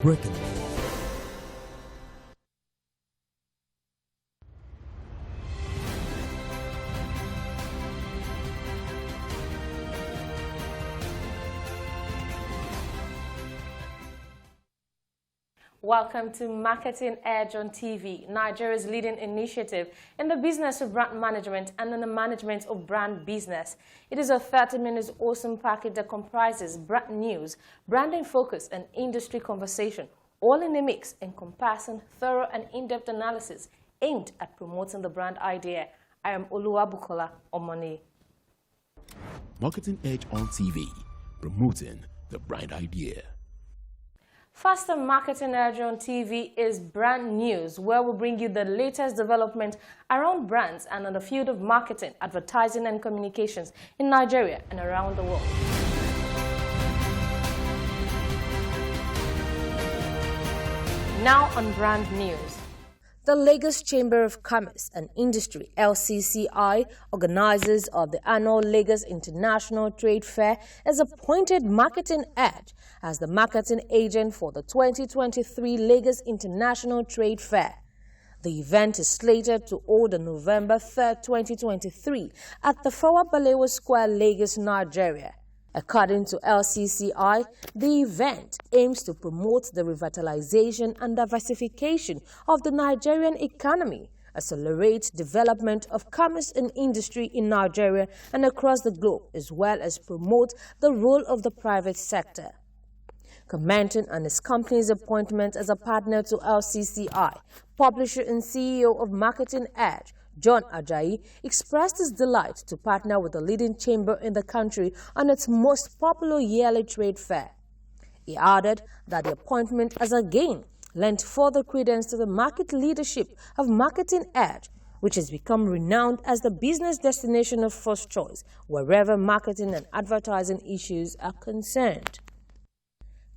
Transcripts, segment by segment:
Breaking. Welcome to Marketing Edge on TV, Nigeria's leading initiative in the business of brand management and in the management of brand business. It is a 30-minute awesome package that comprises brand news, branding focus, and industry conversation, all in a mix encompassing thorough and in-depth analysis aimed at promoting the brand idea. I am Oluwabukola Omoni. Marketing Edge on TV, promoting the brand idea. Faster Marketing Edge on TV is brand news, where we bring you the latest development around brands and on the field of marketing, advertising and communications in Nigeria and around the world. Now on brand news. The Lagos Chamber of Commerce and Industry, LCCI, organizers of the annual Lagos International Trade Fair, has appointed Marketing Edge as the marketing agent for the 2023 Lagos International Trade Fair. The event is slated to hold on November 3, 2023 at the Fawa Balewa Square, Lagos, Nigeria. According to LCCI, the event aims to promote the revitalization and diversification of the Nigerian economy, accelerate development of commerce and industry in Nigeria and across the globe, as well as promote the role of the private sector. Commenting on his company's appointment as a partner to LCCI, publisher and CEO of Marketing Edge, John Ajayi, expressed his delight to partner with the leading chamber in the country on its most popular yearly trade fair. He added that the appointment has again lent further credence to the market leadership of Marketing Edge, which has become renowned as the business destination of first choice wherever marketing and advertising issues are concerned.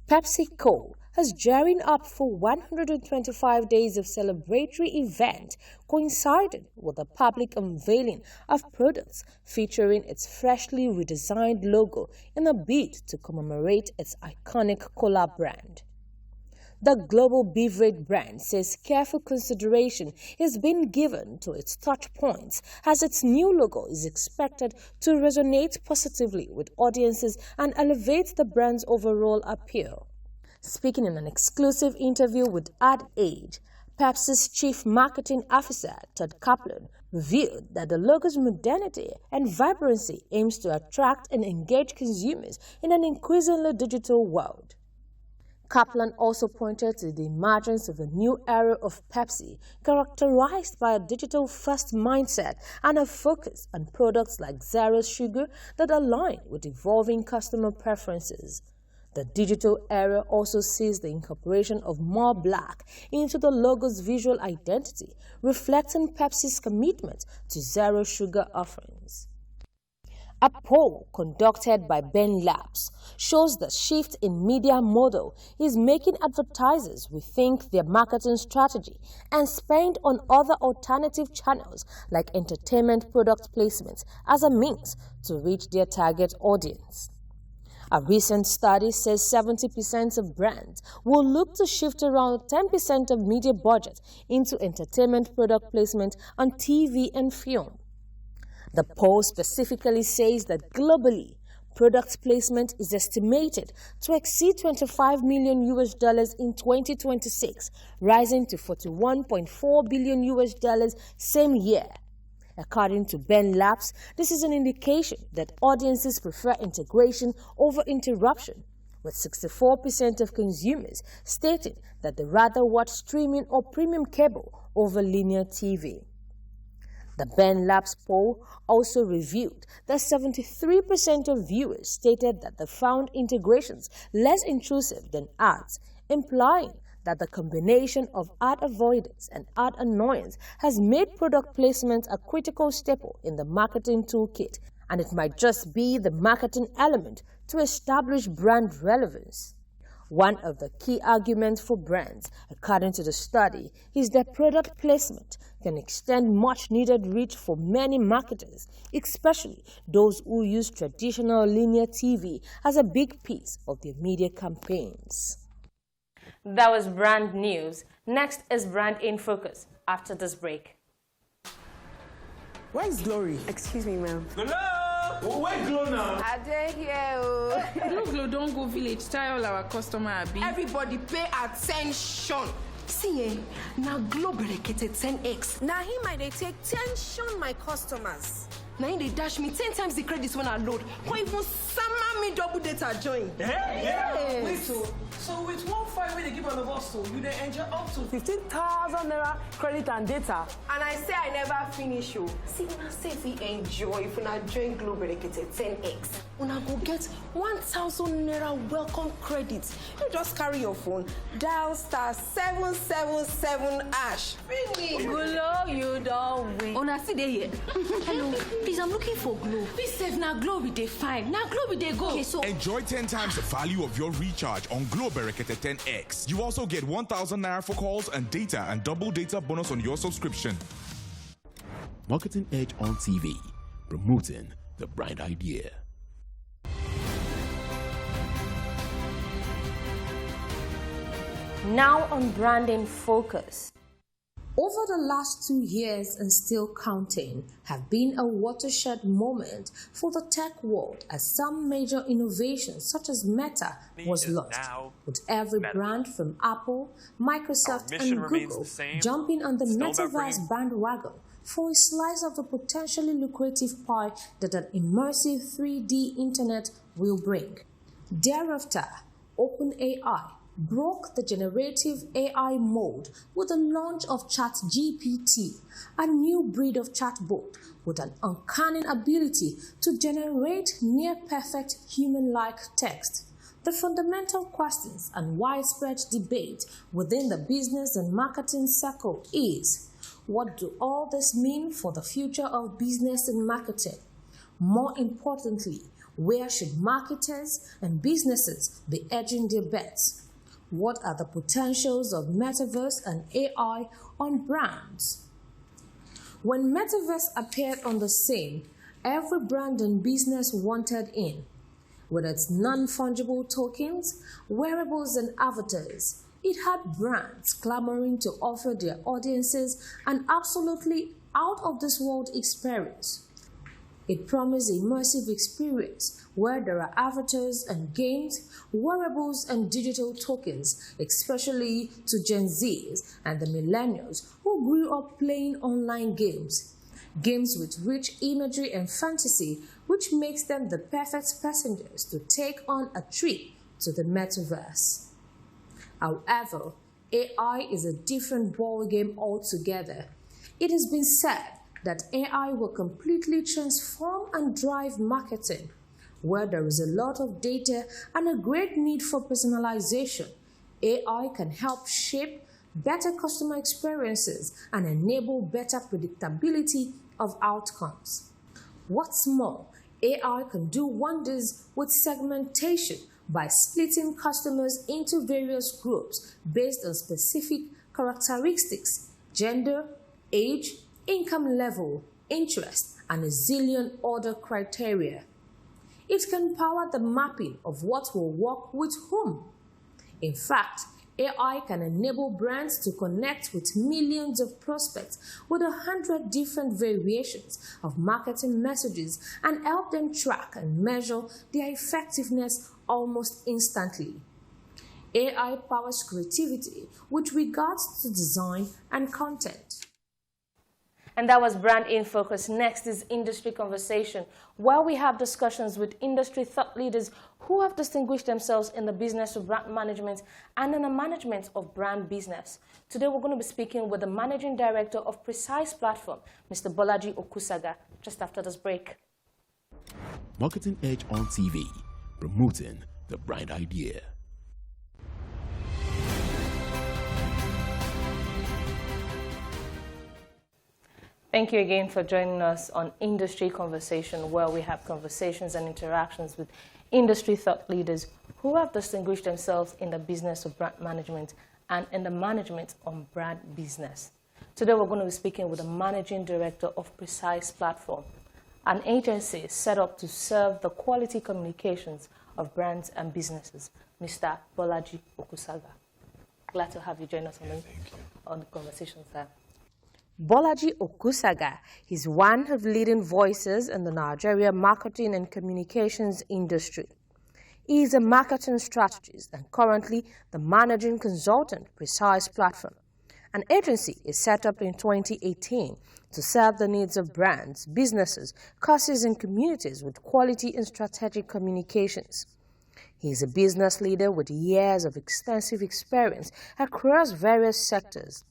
PepsiCo has gearing up for 125 days of celebratory event coinciding with the public unveiling of products featuring its freshly redesigned logo in a bid to commemorate its iconic cola brand. The global beverage brand says careful consideration is being given to its touch points as its new logo is expected to resonate positively with audiences and elevate the brand's overall appeal. Speaking in an exclusive interview with Ad Age, Pepsi's Chief Marketing Officer, Todd Kaplan, revealed that the logo's modernity and vibrancy aims to attract and engage consumers in an increasingly digital world. Kaplan also pointed to the emergence of a new era of Pepsi, characterized by a digital-first mindset and a focus on products like zero sugar that align with evolving customer preferences. The digital era also sees the incorporation of more black into the logo's visual identity, reflecting Pepsi's commitment to zero sugar offerings. A poll conducted by Ben Labs shows the shift in media model is making advertisers rethink their marketing strategy and spend on other alternative channels like entertainment product placements as a means to reach their target audience. A recent study says 70% of brands will look to shift around 10% of media budget into entertainment product placement on TV and film. The poll specifically says that globally, product placement is estimated to exceed $25 million in 2026, rising to $41.4 billion same year. According to Ben Labs, this is an indication that audiences prefer integration over interruption, with 64% of consumers stating that they rather watch streaming or premium cable over linear TV. The Ben Labs poll also revealed that 73% of viewers stated that they found integrations less intrusive than ads, implying that the combination of ad avoidance and ad annoyance has made product placement a critical staple in the marketing toolkit, and it might just be the marketing element to establish brand relevance. One of the key arguments for brands, according to the study, is that product placement can extend much-needed reach for many marketers, especially those who use traditional linear TV as a big piece of their media campaigns. That was brand news. Next is Brand in Focus after this break. Where is Glory? Excuse me, ma'am. Hello! Oh, where Glow now? I dey here. Glow, don't go village. Tell all our customer abi. Everybody pay attention. See, now Glow berekete 10x. Now him I they take tension my customers. Now they dash me 10 times the credits when I load. Or even summer me double data join. Yeah. Wait, so with 1.5 when they give all of us, so you they enjoy up to 15,000 naira credit and data. And I say I never finish you. See, when I say if we enjoy, if we not join Glow berekete 10x, when I go get 1,000 naira welcome credit. You just carry your phone, dial *777#. Finish. Glow, you don't win. Una see they here. Hello, please, I'm looking for Glow. Please save now Glow with they fine. Now Glow with they go. Okay, so enjoy 10 times the value of your recharge on Glow Berekete 10X. You also get 1,000 naira for calls and data and double data bonus on your subscription. Marketing Edge on TV, promoting the brand idea. Now on Brand in Focus. Over the last 2 years and still counting have been a watershed moment for the tech world as some major innovations such as Meta was launched, with every brand from Apple, Microsoft and Google jumping on the metaverse bandwagon for a slice of the potentially lucrative pie that an immersive 3D internet will bring. Thereafter, OpenAI broke the generative AI mold with the launch of ChatGPT, a new breed of chatbot with an uncanny ability to generate near-perfect human-like text. The fundamental questions and widespread debate within the business and marketing circle is, what do all this mean for the future of business and marketing? More importantly, where should marketers and businesses be edging their bets? What are the potentials of metaverse and AI on brands? When metaverse appeared on the scene, every brand and business wanted in. With its non-fungible tokens, wearables and avatars, it had brands clamoring to offer their audiences an absolutely out-of-this-world experience. It promised immersive experience where there are avatars and games, wearables and digital tokens, especially to Gen Zs and the millennials who grew up playing online games. Games with rich imagery and fantasy, which makes them the perfect passengers to take on a trip to the metaverse. However, AI is a different ballgame altogether. It has been said that AI will completely transform and drive marketing. Where there is a lot of data and a great need for personalization, AI can help shape better customer experiences and enable better predictability of outcomes. What's more, AI can do wonders with segmentation by splitting customers into various groups based on specific characteristics, gender, age, income level, interest, and a zillion other criteria. It can power the mapping of what will work with whom. In fact, AI can enable brands to connect with millions of prospects with 100 different variations of marketing messages and help them track and measure their effectiveness almost instantly. AI powers creativity with regards to design and content. And that was Brand in Focus. Next is Industry Conversation, where we have discussions with industry thought leaders who have distinguished themselves in the business of brand management and in the management of brand business. Today we're going to be speaking with the Managing Director of Precise Platform, Mr. BOLAJI OKUSAGA, just after this break. Marketing Edge on TV, promoting the brand idea. Thank you again for joining us on Industry Conversation, where we have conversations and interactions with industry thought leaders who have distinguished themselves in the business of brand management and in the management of brand business. Today we're going to be speaking with the Managing Director of Precise Platform, an agency set up to serve the quality communications of brands and businesses, Mr. BOLAJI OKUSAGA. Glad to have you join us on the conversation, sir. BOLAJI OKUSAGA is one of the leading voices in the Nigeria marketing and communications industry. He is a marketing strategist and currently the managing consultant Precise Platform. An agency is set up in 2018 to serve the needs of brands, businesses, causes and communities with quality and strategic communications. He is a business leader with years of extensive experience across various sectors.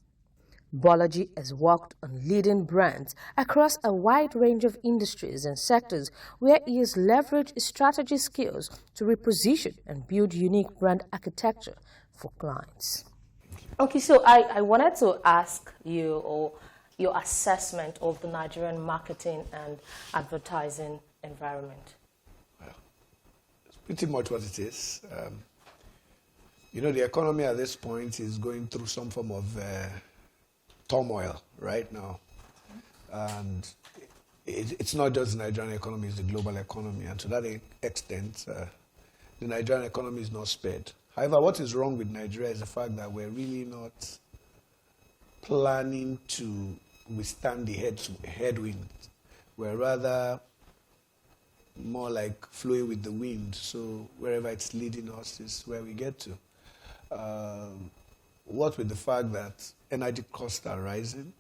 BOLAJI has worked on leading brands across a wide range of industries and sectors where he has leveraged his strategy skills to reposition and build unique brand architecture for clients. Okay, so I wanted to ask you or your assessment of the Nigerian marketing and advertising environment. Well, it's pretty much what it is. You know, the economy at this point is going through some form of turmoil right now. And it's not just the Nigerian economy, it's the global economy. And to that extent, the Nigerian economy is not spared. However, what is wrong with Nigeria is the fact that we're really not planning to withstand the headwinds. We're rather more like flowing with the wind. So wherever it's leading us is where we get to. What with the fact that energy costs are rising,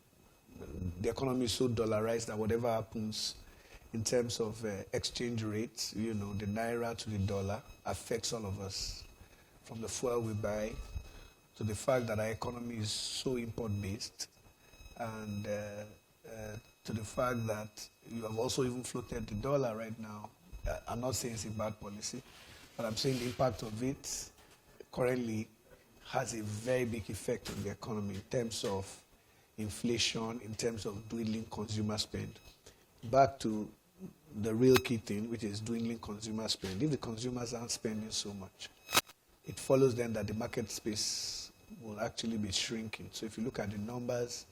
the economy is so dollarized that whatever happens in terms of exchange rates, you know, the naira to the dollar affects all of us. From the fuel we buy to the fact that our economy is so import-based, and to the fact that you have also even floated the dollar right now. I'm not saying it's a bad policy, but I'm saying the impact of it currently has a very big effect on the economy in terms of inflation, in terms of dwindling consumer spend. Back to the real key thing, which is dwindling consumer spend. If the consumers aren't spending so much, it follows then that the market space will actually be shrinking. So if you look at the numbers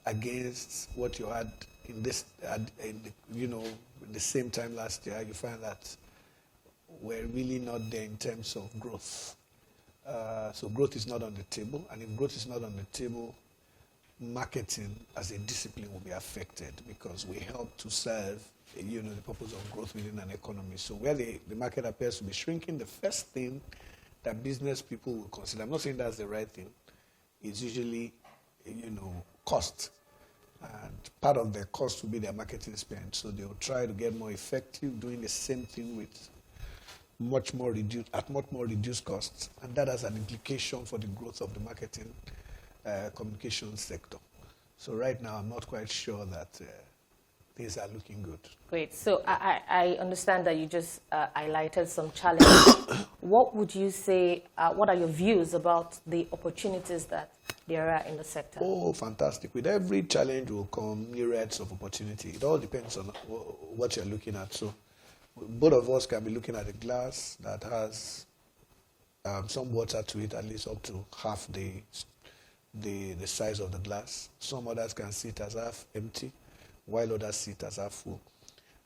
against what you had in this, the same time last year, you find that we're really not there in terms of growth. So growth is not on the table, and if growth is not on the table, marketing as a discipline will be affected because we help to serve, the purpose of growth within an economy. So where the market appears to be shrinking, the first thing that business people will consider, I'm not saying that's the right thing, is usually, cost. And part of their cost will be their marketing spend. So they'll try to get more effective doing the same thing with much more reduced costs. And that has an implication for the growth of the marketing communications sector. So right now, I'm not quite sure that things are looking good. Great. So I understand that you just highlighted some challenges. What would you say, what are your views about the opportunities that there are in the sector? Oh, fantastic. With every challenge will come myriads of opportunity. It all depends on what you're looking at. So both of us can be looking at a glass that has some water to it, at least up to half the size of the glass. Some others can see it as half empty, while others see it as half full.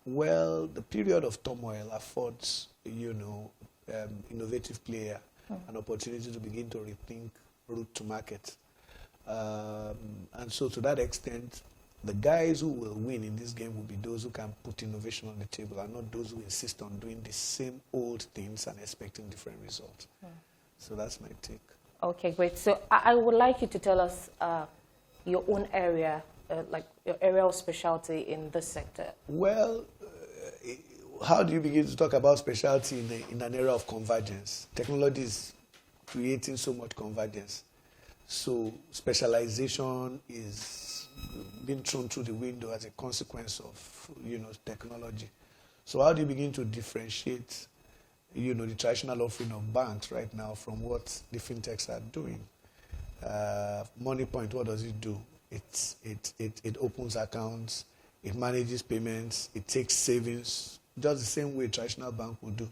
Well, the period of turmoil affords, innovative player an opportunity to begin to rethink route to market. And so to that extent, the guys who will win in this game will be those who can put innovation on the table and not those who insist on doing the same old things and expecting different results. So that's my take. Okay, great. So I would like you to tell us your own area, like your area of specialty in this sector. Well, how do you begin to talk about specialty in an era of convergence? Technology is creating so much convergence. So specialization is being thrown through the window as a consequence of, technology. So how do you begin to differentiate, the traditional offering of banks right now from what the fintechs are doing? MoneyPoint, what does it do? It opens accounts, it manages payments, it takes savings, just the same way a traditional bank would do.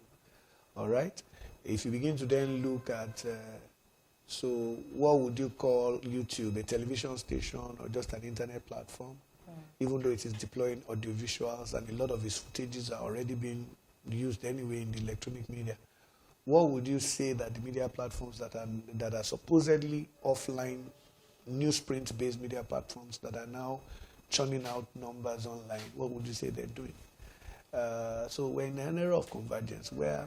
All right? If you begin to then look at, so what would you call YouTube, a television station or just an internet platform? Even though it is deploying audiovisuals and a lot of its footages are already being used anyway in the electronic media. what would you say that the media platforms that are supposedly offline, newsprint-based media platforms that are now churning out numbers online, what would you say they're doing? So we're in an era of convergence where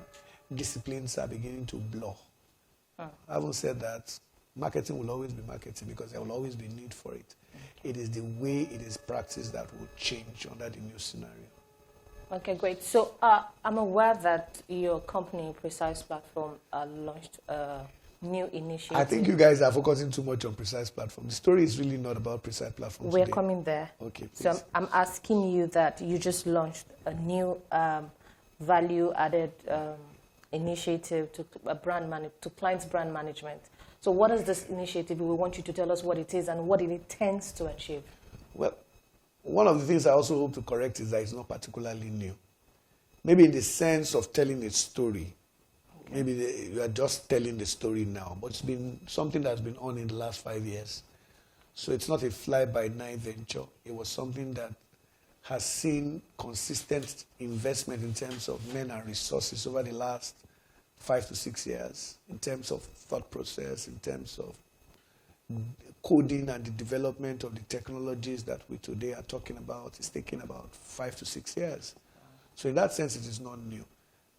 disciplines are beginning to blur. Having said that, marketing will always be marketing because there will always be need for it. It is the way it is practiced that will change under the new scenario. Okay, great. So I'm aware that your company, Precise Platform, launched a new initiative. I think you guys are focusing too much on Precise Platform. The story is really not about Precise Platform We're today. coming there. Okay, please. So I'm asking you that you just launched a new value-added initiative to clients' brand management. So what is this initiative? We want you to tell us what it is and what it intends to achieve. Well, one of the things I also hope to correct is that it's not particularly new. Maybe in the sense of telling a story. Okay. Maybe you are just telling the story now, but it's been something that's been on in the last 5 years. So it's not a fly-by-night venture. It was something that has seen consistent investment in terms of men and resources over the last 5 to 6 years, in terms of thought process, in terms of coding and the development of the technologies that we today are talking about. Is taking about 5 to 6 years. So in that sense, it is not new.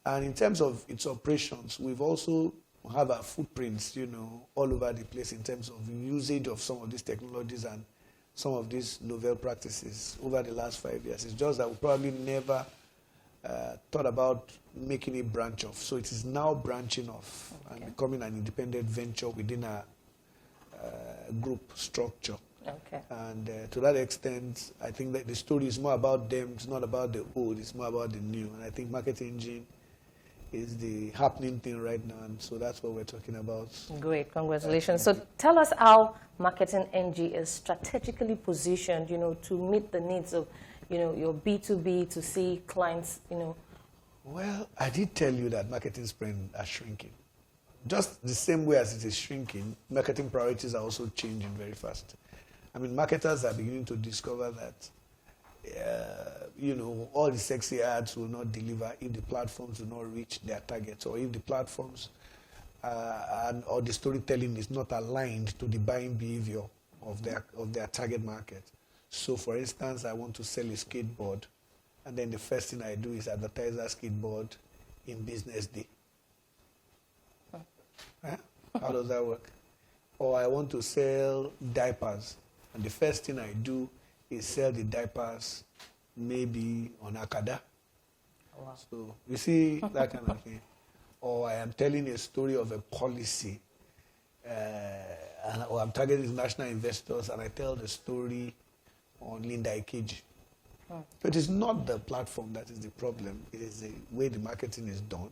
And in terms of its operations, we've also have our footprints, all over the place in terms of usage of some of these technologies and some of these novel practices over the last 5 years. It's just that we probably never thought about making it branch off. So it is now branching off and becoming an independent venture within a group structure. Okay. And to that extent, I think that the story is more about them. It's not about the old. It's more about the new. And I think Marketing Engine is the happening thing right now. And so that's what we're talking about. Great. Congratulations. So tell us how Marketing Engine is strategically positioned, to meet the needs of, your B2B, to see clients, Well, I did tell you that marketing spend are shrinking. Just the same way as it is shrinking, marketing priorities are also changing very fast. I mean, marketers are beginning to discover that, all the sexy ads will not deliver if the platforms do not reach their targets, or if the platforms or the storytelling is not aligned to the buying behavior of their target market. So, for instance, I want to sell a skateboard, and then the first thing I do is advertise that skateboard in Business Day. How does that work? Or I want to sell diapers, and the first thing I do is sell the diapers maybe on Akada. Wow. So you see that kind of thing. Or I am telling a story of a policy, or I'm targeting international investors, and I tell the story on Linda Ikeji. So it is not the platform that is the problem. It is the way the marketing is done.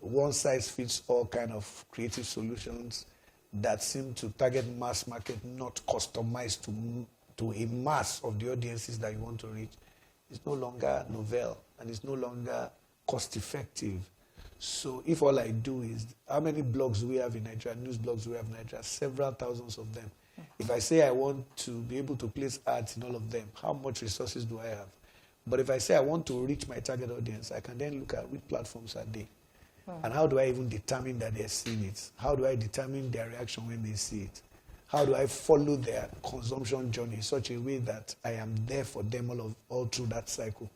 One size fits all kind of creative solutions that seem to target mass market, not customized to a mass of the audiences that you want to reach. It's no longer novel, and it's no longer cost effective. So if all I do is, how many blogs do we have in Nigeria, news blogs do we have in Nigeria? Several thousands of them. If I say I want to be able to place ads in all of them, how much resources do I have? But if I say I want to reach my target audience, I can then look at which platforms are they. And how do I even determine that they're seeing it? How do I determine their reaction when they see it? How do I follow their consumption journey in such a way that I am there for them all through that cycle?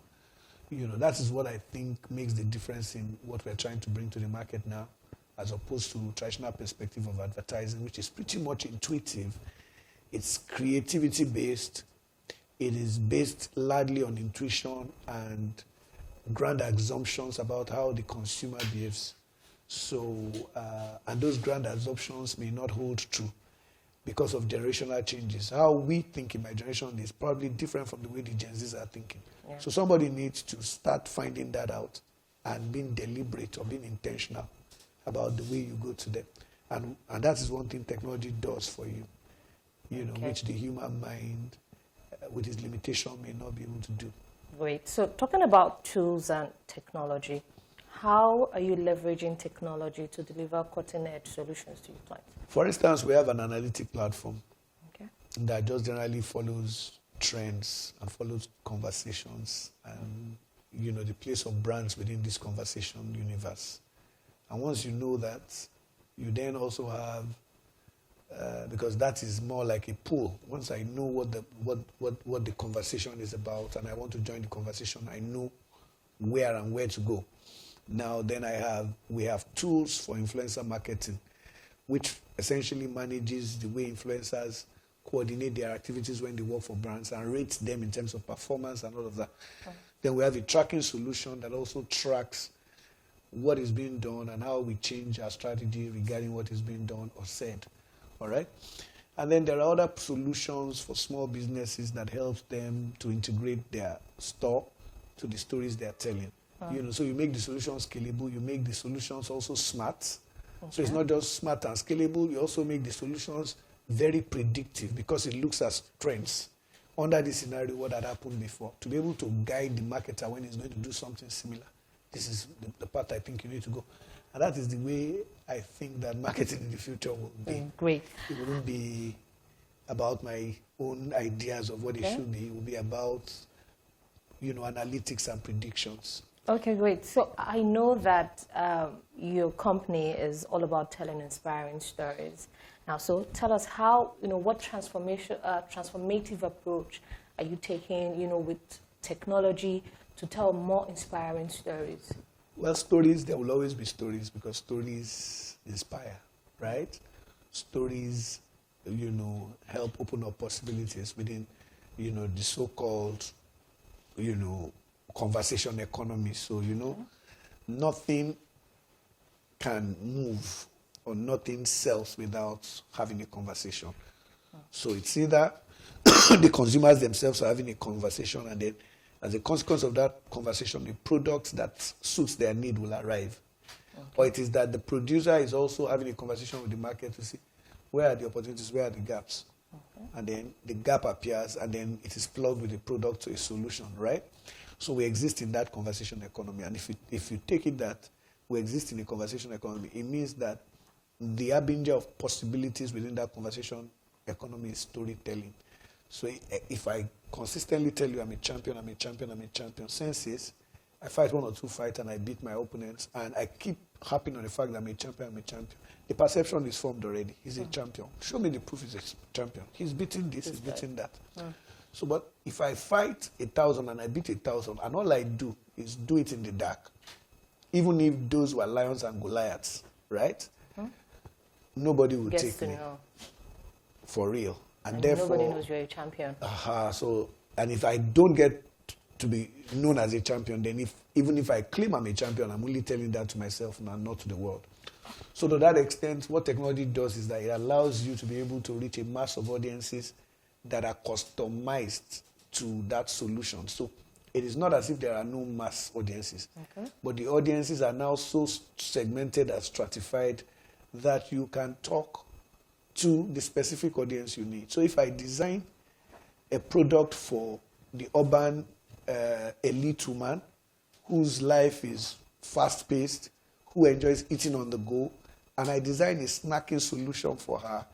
That is what I think makes the difference in what we're trying to bring to the market now, as opposed to traditional perspective of advertising, which is pretty much intuitive. It's creativity-based. It is based largely on intuition and grand assumptions about how the consumer behaves. So, and those grand assumptions may not hold true because of generational changes. How we think in my generation is probably different from the way the Gen Zs are thinking. Yeah. So somebody needs to start finding that out and being deliberate or being intentional about the way you go to them. And that is one thing technology does for you, which the human mind, with its limitation, may not be able to do. Great. So talking about tools and technology, how are you leveraging technology to deliver cutting-edge solutions to your clients? For instance, we have an analytic platform that just generally follows trends and follows conversations and the place of brands within this conversation universe. And once you know that, you then also have, because that is more like a pool. Once I know what the conversation is about and I want to join the conversation, I know where and where to go. Now then we have tools for influencer marketing, which essentially manages the way influencers coordinate their activities when they work for brands and rates them in terms of performance and all of that. Okay. Then we have a tracking solution that also tracks what is being done and how we change our strategy regarding what is being done or said. All right? And then there are other solutions for small businesses that helps them to integrate their store to the stories they're telling. So you make the solutions scalable, you make the solutions also smart. Okay. So it's not just smart and scalable, you also make the solutions very predictive because it looks at trends. Under this scenario, what had happened before, to be able to guide the marketer when he's going to do something similar. This is the path I think you need to go. And that is the way I think that marketing in the future will be. Great. It wouldn't be about my own ideas of what it should be. It will be about, analytics and predictions. Okay, great. So I know that your company is all about telling inspiring stories. Now, so tell us how, what transformative approach are you taking, with technology to tell more inspiring stories? Well, stories, there will always be stories because stories inspire, right? Stories, help open up possibilities within, the so-called, conversation economy. So, nothing can move or nothing sells without having a conversation. So it's either the consumers themselves are having a conversation and then as a consequence of that conversation, the product that suits their need will arrive. Okay. Or it is that the producer is also having a conversation with the market to see where are the opportunities, where are the gaps. Okay. And then the gap appears and then it is plugged with the product to a solution, right? So we exist in that conversation economy. And if you take it that we exist in a conversation economy, it means that the avenue of possibilities within that conversation economy is storytelling. So if I consistently tell you I'm a champion, senses, I fight one or two fights and I beat my opponents and I keep harping on the fact that I'm a champion. The perception is formed already. He's a champion. Show me the proof he's a champion. He's beating this, he's beating that. So, but if I fight 1,000 and I beat 1,000 and all I do is do it in the dark, even if those were lions and Goliaths, right? Nobody will take me for real. And therefore, nobody knows you're a champion. So, and if I don't get to be known as a champion, then even if I claim I'm a champion, I'm only telling that to myself and not to the world. So to that extent, what technology does is that it allows you to be able to reach a mass of audiences that are customized to that solution. So it is not as if there are no mass audiences, but the audiences are now so segmented and stratified that you can talk to the specific audience you need. So if I design a product for the urban elite woman whose life is fast-paced, who enjoys eating on the go, and I design a snacking solution for her,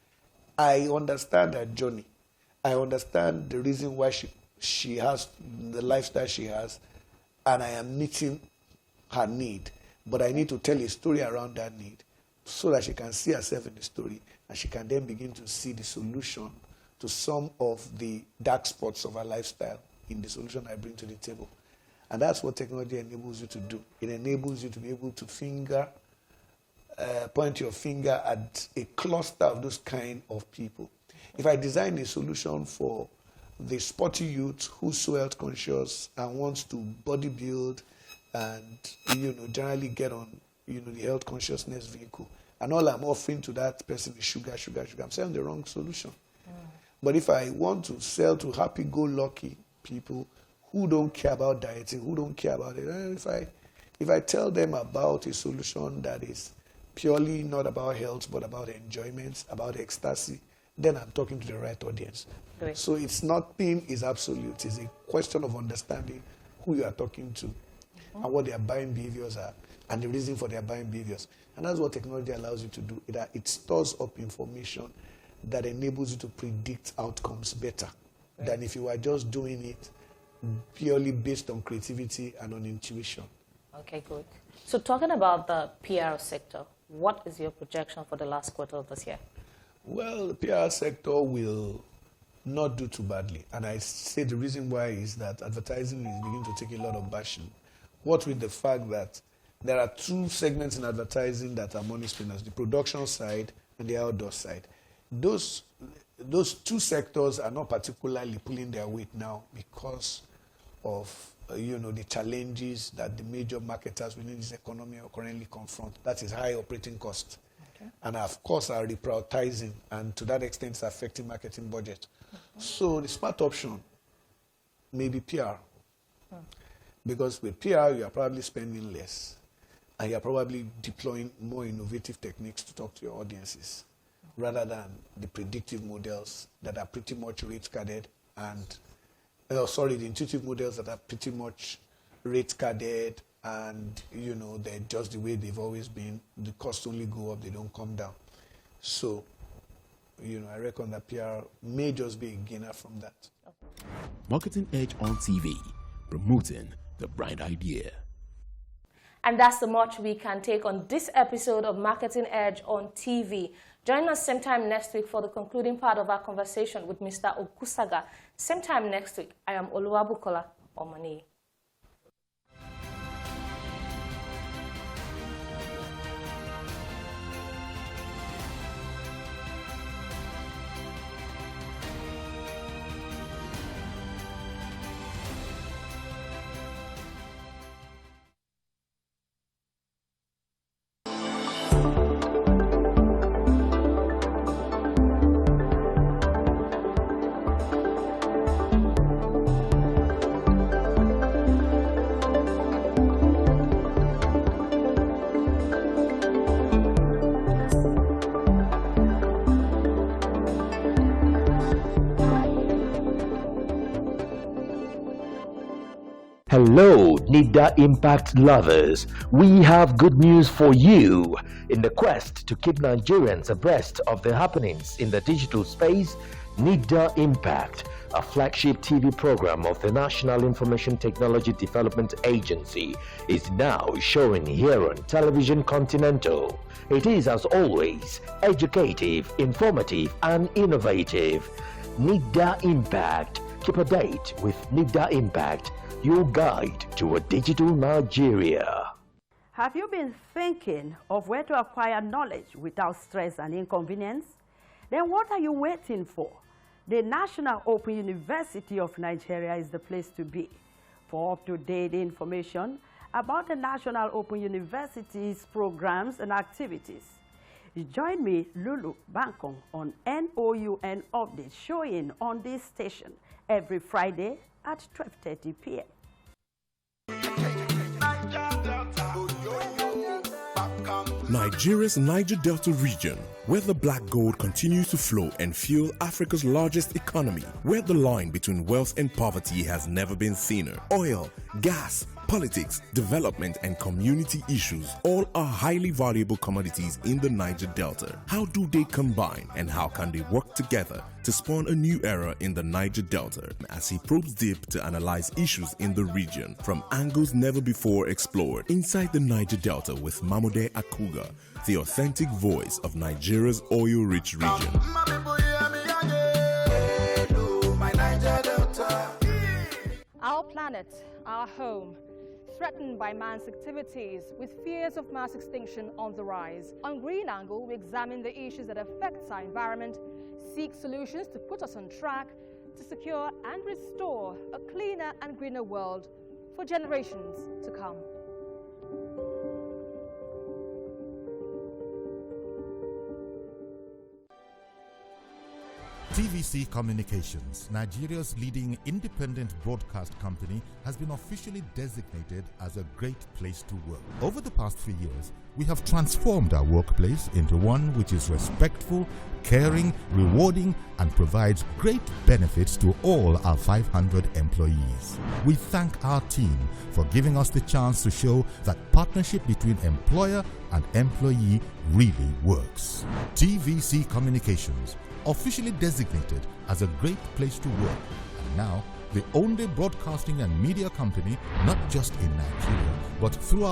I understand her journey. I understand the reason why she has the lifestyle she has, and I am meeting her need. But I need to tell a story around that need so that she can see herself in the story and she can then begin to see the solution to some of the dark spots of her lifestyle in the solution I bring to the table. And that's what technology enables you to do. It enables you to be able to point your finger at a cluster of those kind of people. If I design a solution for the sporty youth who's so health conscious and wants to body build and generally get on the health consciousness vehicle, and all I'm offering to that person is sugar, I'm selling the wrong solution. But if I want to sell to happy-go-lucky people who don't care about dieting, who don't care about it, if I tell them about a solution that is purely not about health but about enjoyment, about ecstasy, then I'm talking to the right audience. Great. So nothing is absolute. It's a question of understanding who you are talking to and what their buying behaviors are and the reason for their buying behaviors. And that's what technology allows you to do. It stores up information that enables you to predict outcomes better than if you were just doing it purely based on creativity and on intuition. Okay, good. So talking about the PR sector, what is your projection for the last quarter of this year? Well, the PR sector will not do too badly. And I say the reason why is that advertising is beginning to take a lot of bashing. What with the fact that there are two segments in advertising that are money spinners, the production side and the outdoor side. Those two sectors are not particularly pulling their weight now because of the challenges that the major marketers within this economy are currently confront. That is high operating cost. Okay. And of course are reprioritizing, and to that extent it's affecting marketing budget. So the smart option may be PR. Because with PR you are probably spending less and you are probably deploying more innovative techniques to talk to your audiences rather than the predictive models that are pretty much rate carded and the intuitive models that are pretty much rate carded and, they're just the way they've always been. The costs only go up, they don't come down. So, I reckon that PR may just be a gainer from that. Marketing Edge on TV, promoting the bright idea. And that's the much we can take on this episode of Marketing Edge on TV. Join us same time next week for the concluding part of our conversation with Mr. OKUSAGA. Same time next week. I am Oluwabukola Omani. Hello, NIDA Impact lovers. We have good news for you. In the quest to keep Nigerians abreast of the happenings in the digital space, NIDA Impact, a flagship TV program of the National Information Technology Development Agency, is now showing here on Television Continental. It is, as always, educative, informative, and innovative. NIDA Impact. Keep a date with NIDA Impact, your guide to a digital Nigeria. Have you been thinking of where to acquire knowledge without stress and inconvenience? Then what are you waiting for? The National Open University of Nigeria is the place to be. For up-to-date information about the National Open University's programs and activities, join me, Lulu Bankong, on NOUN Update, showing on this station every Friday at 12:30 p.m. Nigeria's Niger Delta region, where the black gold continues to flow and fuel Africa's largest economy, where the line between wealth and poverty has never been thinner. Oil, gas, politics, development, and community issues all are highly valuable commodities in the Niger Delta. How do they combine, and how can they work together to spawn a new era in the Niger Delta? As he probes deep to analyze issues in the region from angles never before explored, inside the Niger Delta with Mamude Akuga, the authentic voice of Nigeria's oil-rich region. Our planet, our home, threatened by man's activities with fears of mass extinction on the rise. On Green Angle, we examine the issues that affect our environment, seek solutions to put us on track to secure and restore a cleaner and greener world for generations to come. TVC Communications, Nigeria's leading independent broadcast company, has been officially designated as a great place to work. Over the past few years, we have transformed our workplace into one which is respectful, caring, rewarding, and provides great benefits to all our 500 employees. We thank our team for giving us the chance to show that partnership between employer and employee really works. TVC Communications, officially designated as a great place to work, and now the only broadcasting and media company not just in Nigeria but throughout